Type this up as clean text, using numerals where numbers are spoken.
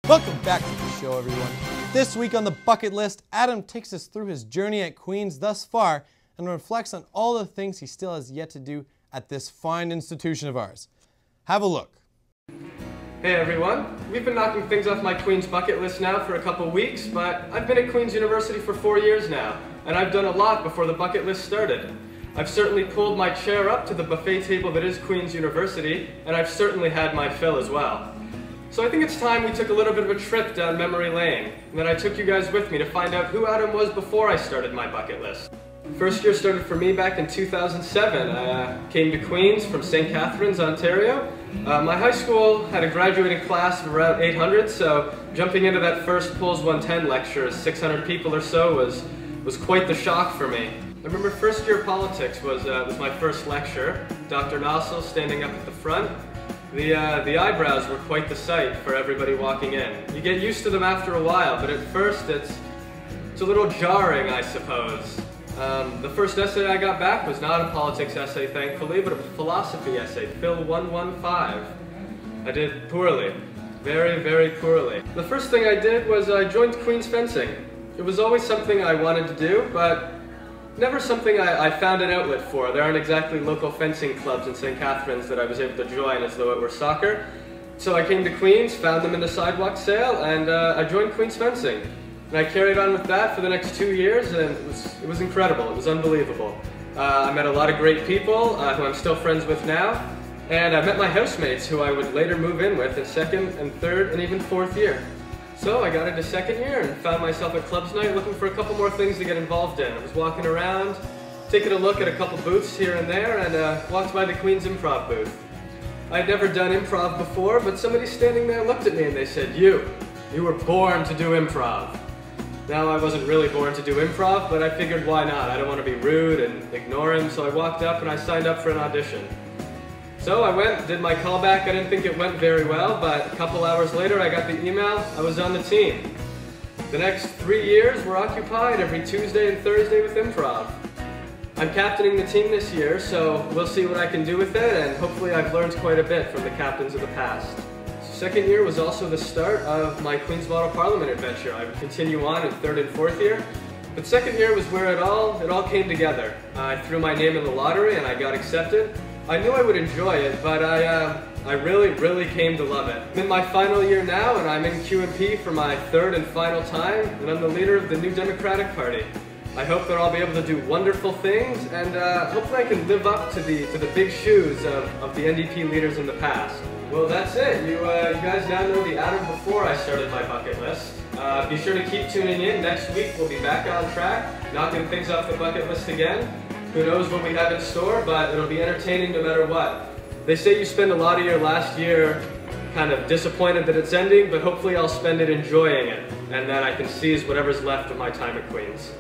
Welcome back to the show, everyone. This week on the bucket list, Adam takes us through his journey at Queen's thus far and reflects on all the things he still has yet to do at this fine institution of ours. Have a look. Hey everyone, we've been knocking things off my Queen's bucket list now for a couple weeks, but I've been at Queen's University for 4 years now, and I've done a lot before the bucket list started. I've certainly pulled my chair up to the buffet table that is Queen's University, and I've certainly had my fill as well. So I think it's time we took a little bit of a trip down memory lane, and then I took you guys with me to find out who Adam was before I started my bucket list. First year started for me back in 2007. I came to Queen's from St. Catharines, Ontario. My high school had a graduating class of around 800, so jumping into that first Pools 110 lecture, 600 people or so, was quite the shock for me. I remember first year politics was my first lecture. Dr. Nossel standing up at the front. The eyebrows were quite the sight for everybody walking in. You get used to them after a while, but at first it's a little jarring, I suppose. The first essay I got back was not a politics essay, thankfully, but a philosophy essay, Phil 115. I did poorly. Very, very poorly. The first thing I did was I joined Queen's fencing. It was always something I wanted to do, but never something I found an outlet for. There aren't exactly local fencing clubs in St. Catharines that I was able to join as though it were soccer. So I came to Queen's, found them in the sidewalk sale, and I joined Queen's fencing. And I carried on with that for the next 2 years, and it was incredible. It was unbelievable. I met a lot of great people who I'm still friends with now, and I met my housemates who I would later move in with in second and third and even fourth year. So I got into second year and found myself at clubs night looking for a couple more things to get involved in. I was walking around, taking a look at a couple booths here and there, and walked by the Queen's Improv booth. I'd never done improv before, but somebody standing there looked at me and they said, you were born to do improv. Now, I wasn't really born to do improv, but I figured why not? I don't want to be rude and ignore him, so I walked up and I signed up for an audition. So I went, did my callback. I didn't think it went very well, but a couple hours later I got the email, I was on the team. The next 3 years were occupied every Tuesday and Thursday with improv. I'm captaining the team this year, so we'll see what I can do with it, and hopefully I've learned quite a bit from the captains of the past. Second year was also the start of my Queen's Model Parliament adventure. I would continue on in third and fourth year, but second year was where it all came together. I threw my name in the lottery and I got accepted. I knew I would enjoy it, but I really came to love it. I'm in my final year now, and I'm in QMP for my third and final time, and I'm the leader of the New Democratic Party. I hope that I'll be able to do wonderful things, and hopefully I can live up to the big shoes of the NDP leaders in the past. Well, that's it. You guys now know the Adam before I started my bucket list. Be sure to keep tuning in. Next week we'll be back on track, knocking things off the bucket list again. Who knows what we have in store, but it'll be entertaining no matter what. They say you spend a lot of your last year kind of disappointed that it's ending, but hopefully I'll spend it enjoying it, and then I can seize whatever's left of my time at Queen's.